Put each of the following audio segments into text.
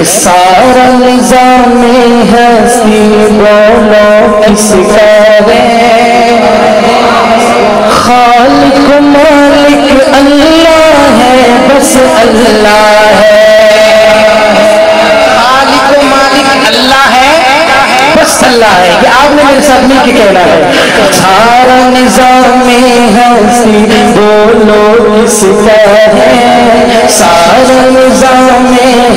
سارا نظام ہستی بولو کس کا ہے خالق مالک اللہ ہے بس اللہ ہے خالق مالک اللہ ہے بس اللہ ہے یہ آپ نے میرے ساتھ مل کے کہنا ہے سارا نظام ہستی بولو کس کا ہے سارا نظام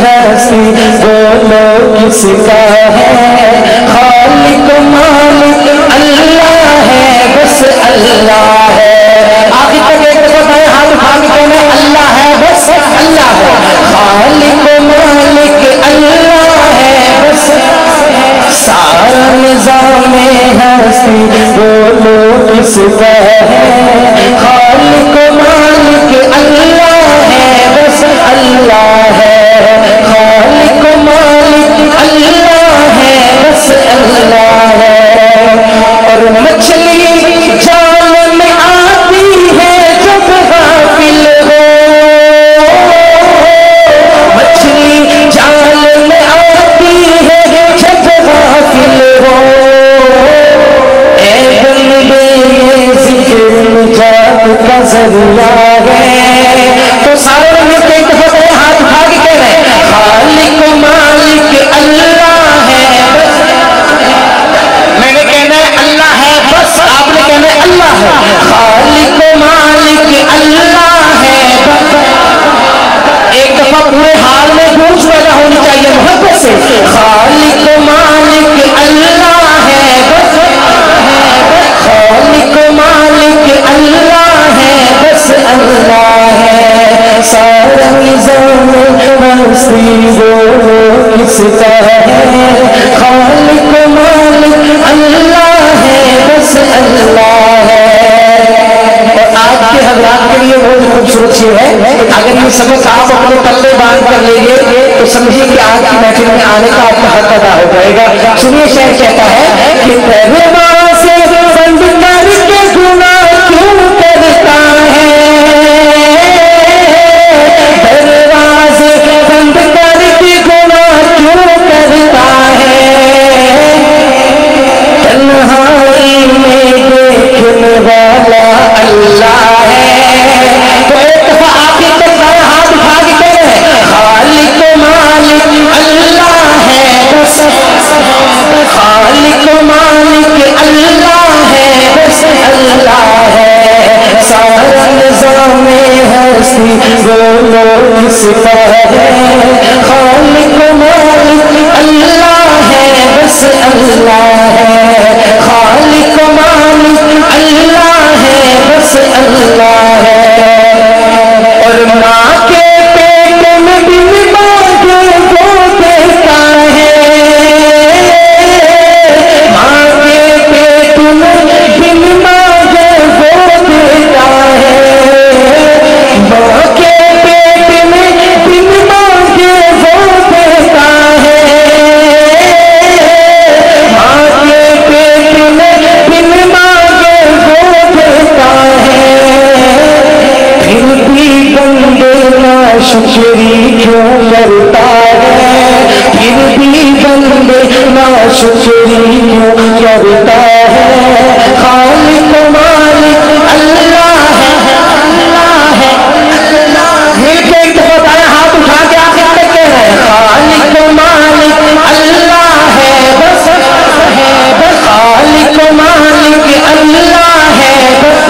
ہستی بولو کس کا ہے خالق مالک اللہ ہے بس اللہ ہے آخر تک ایک دفعہ ہاتھ اٹھا کے کہنا ہے اللہ ہے بس اللہ ہے خالق مالک اللہ ہے بس سارا نظام ہستی بولو کس کا ہے خالق مالک اللہ ہے بس اللہ ہے خالق مالک اللہ ہے بس اللہ ہے اور مچھلی جال میں آتی ہے جب غافل ہو مچھلی جال میں آتی ہے جب غافل ہو اے بندے یہ ذکر نجات کا ذریعہ ہے تو سارے مل کے ایک دفعہ ہاتھ اٹھا کے کہہ رہے ہیں خالق مالک اللہ ہے میں نے کہنا ہے اللہ ہے بس آپ نے کہنا ہے اللہ ہے خالق مالک اللہ ہے ایک دفعہ پورے حال میں گونج پیدا ہونی چاہیے محبت سے خالق مالک اللہ ہے بس خالق مالک اللہ ہے بس اللہ ہے سارا نظام ہستی بولو کس کا ہے خالق مالک اللہ ہے بس اللہ ہے اور آج کے حضرات کے لیے بہت خوبصورت چیز ہے اگر یہ سبق آپ اپنے پلے باندھ کر لیں گے تو سمجھیے کہ آج کی محفل میں آنے کا آپ کا حق ادا ہو جائے گا سنیے شعر کہتا ہے کہ پہلوان سے بند کر کے گناہ کیوں کرتا ہے دروازے بند کر کے گناہ کیوں کرتا ہے تنہائی میں دیکھنے والا اللہ ہے تو ایک دفعہ آخر تک سارا ہاتھ اٹھا کے کہہ رہے ہیں خالق مالک اللہ ہے بس خالق مالک اللہ ہے بس اللہ ہے سارا نظام ہستی بولو کس کا ہے خالق مالک اللہ ہے بس اللہ ہے خالق مالک اللہ ہے بس اللہ ہے اور ماں کے پیٹ میں بن مانگے وہ دیتا ہے ماں کے پیٹ میں بن مانگے وہ دیتا ہے ماں کے پیٹ میں بن مانگے وہ دیتا ہے ماں کے پیٹ میں بن مانگے وہ دیتا ہے پھر بھی بندے ناشکری کیوں کرتا ہے پھر بھی بندے ناشکری کیوں کرتا ہے خالق مالک اللہ ہے اللہ ہے مل کے ایک دفعہ دائیں ہاتھ اٹھا کے آخر تک کہہ رہے ہیں خالق مالک اللہ ہے بس خالق مالک اللہ ہے بس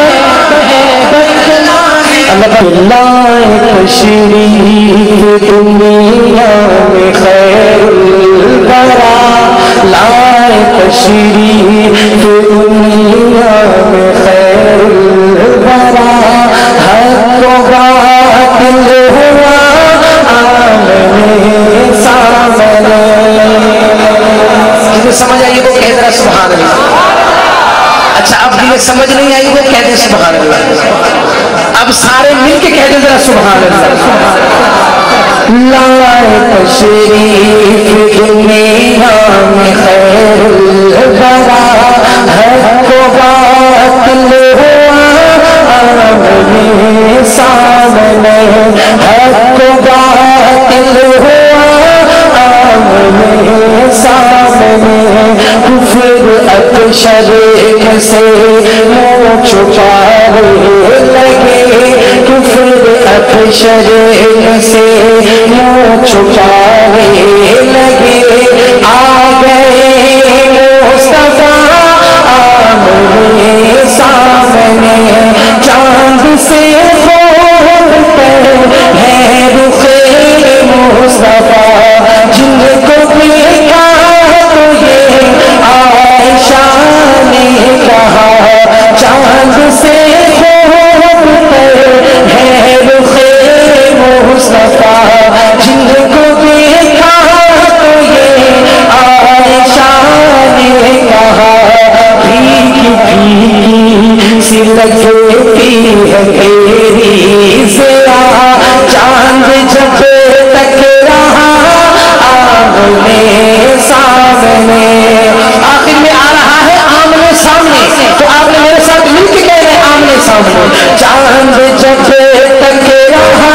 اللہ تشریف دنیا میں خیر الورا لائے تشریف دنیا میں خیر الورا حق و باطل ہوا آمنے سامنے جنہیں سمجھ آئیے وہ کہہ ذرا سبحان اللہ اچھا اب جنہیں سمجھ نہیں آئی وہ کہہ دیں سبحان اللہ اب سارے مل کے کہہ دیں ذرا سبحان اللہ لائے تشریف دنیا میں خیر الورا حق و باطل ہوا آمنے سامنے حق و باطل ہوا شرم سے منہ چھپانے لگے، کفر اب شرم سے منہ چھپانے لگے، آ گئے مصطفیٰ آمنے سامنے، چاند سے کھولتے ہیں رخ مصطفیٰ، جن کو دیکھا تو یہ عائشہ نے کہا، چاند سے کھولتے ہیں رخ مصطفیٰ، جن کو دیکھا تو یہ عائشہ نے کہا، بھیگی بھیگی سی لگتی ہے تیری ضیا، چاند جب تک رہا آمنے سامنے، آخر میں آ رہا ہے آمنے سامنے، تو آپ نے میرے ساتھ مل کے کہہ رہے آمنے سامنے، چاند جب تک رہا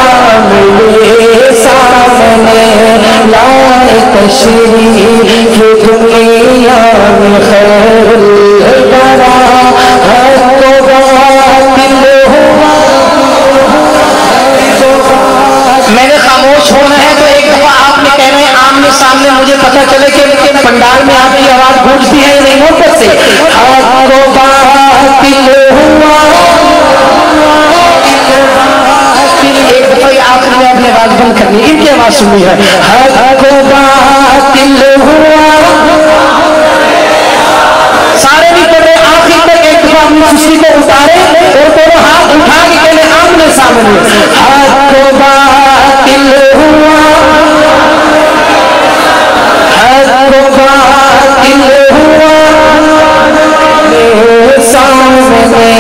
آمنے سامنے، لائے تشریف دنیا میں خیر الورا، حق و باطل ہوا، میں نے خاموش ہونا ہے تو ایک دفعہ آپ نے کہنا ہے آمنے سامنے، مجھے پتہ چلے کہ پنڈال میں آپ کی آواز گونجتی ہے یا نہیں محبت سے، حق و باطل ہوا، ایک دفعہ آخر میں اپنی آواز بند کرنی، ان کی آواز سننی ہے، حق و باطل ہوا، سارے نہیں پڑھ رہے، آخر تک ایک دفعہ اپنی خوشی کو اتارے اور دونوں ہاتھ اٹھا کے کہنے آمنے سامنے، حق و باطل ہوا، حق و باطل ہوا، میرے سامنے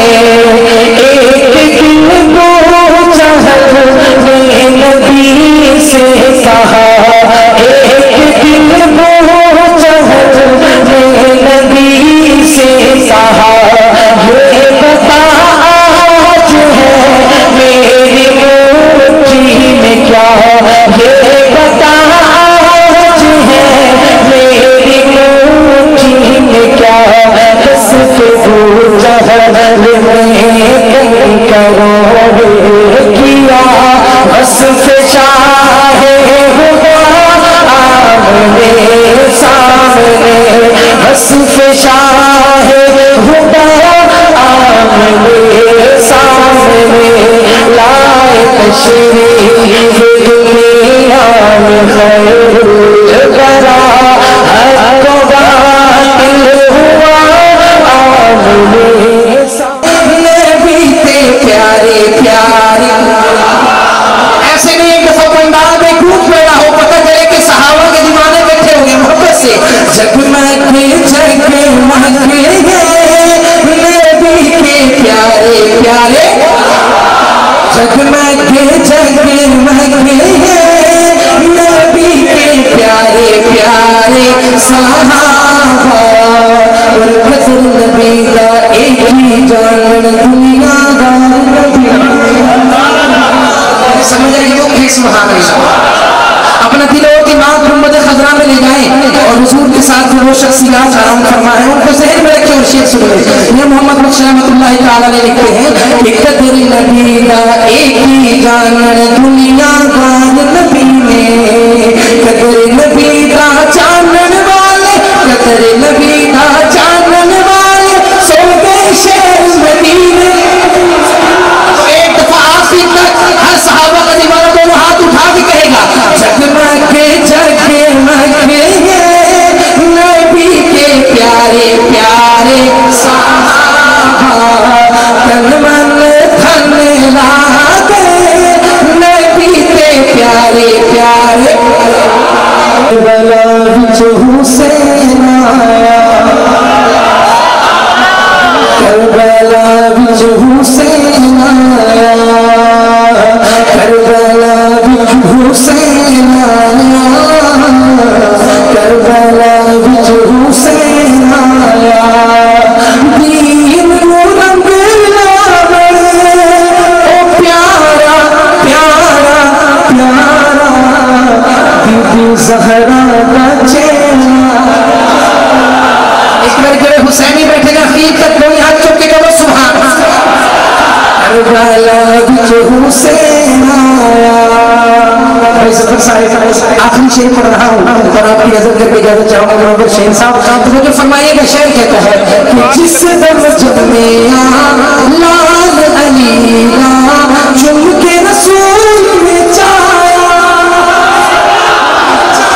ایک دن پوچھا نے نبی سے کہا، ایک دن پوچھا نے نبی سے کہا، یہ بتا آج ہے میری مٹھی میں کیا، یہ بتا آج ہے میری مٹھی میں کیا، بس تو جہل میں کروڑ کیا، بس شاہ ہوا آمنے سامنے، بس شاہ ہوا آمنے سامنے، لائے تشریف دنیا میں خیر الورا، حق و باطل ہوا آمنے سامنے، نبی تھے پیارے پیارے، ایسے نہیں ایک دفعہ پنڈال میں گونج پڑا ہو، پتہ چلے کہ صحابہ کے دیوانے بیٹھے ہوئے محبت سے، جگمگے جگمگے نبی کے پیارے پیارے، جگمگے جگمگے نبی کے پیارے پیارے صحابہ، قدر نبی کا ایک ہی جان دنیا دار نبی، سمجھ رہے ہو کہ سبحان اللہ، اپنا دل و دماغ گنبد خضرا میں لے جائیں اور حضور کے ساتھ وہ شخصیات آرام فرمائیں، ان کو ذہن میں رکھیں اور شیخ سنیں، یہ محمد بخش رحمۃ اللہ تعالیٰ نے لکھتے ہیں کہ قدر نبی کا ایک ہی جان دنیا دار نبی میں، قدر نبی کا جانن والے، قدر نبی کا جانن والے سو گئے شہر مدینے، ایک دفعہ آخری تک ہر صحابہ کا دیوانہ دونوں ہاتھ اٹھا کے کہے گا، جگمگے جگمگے نبی کے پیارے پیارے صحابہ، تن من دھن لاگے نبی کے پیارے پیارے، کربلا وچ حسین آیا، کربلا وچ حسین آیا، کربلا وچ حسین آیا، کربلا وچ حسین آیا، دین نو رنگ لاوے او پیارا پیارا پیارا، بی بی زہرا کا چہرہ، ایک بار کربلا وچ حسین آیا. آخری شعر پڑھ رہا ہوں اور آپ کی عزت کر کے اجازت چاہوں گا منور شہین صاحب. تو جو فرمائیے گا شعر کہتا ہے کہ جس دم جمیا لال علی کا چم کے رسول میں چایا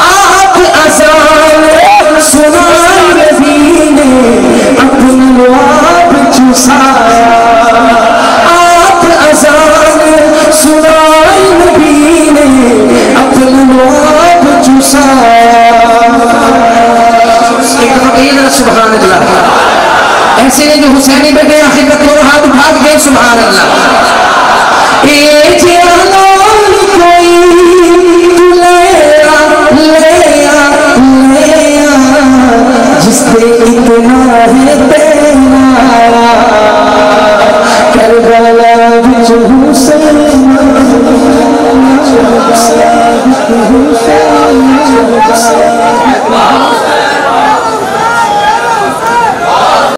آپ اذان سنائے نبی نے اپنا لعاب چوسایا آپ اذان سنائے نبی نے اپنا لعاب چوسایا. سبحان اللہ. ایسے ہیں جو حسینی پہ گئے آخر تک دونوں ہاتھ اٹھا گئے سبحان اللہ. اے جلال کوئی لیا جس پہ اتنا ہے تیرا کربلا وچ حسین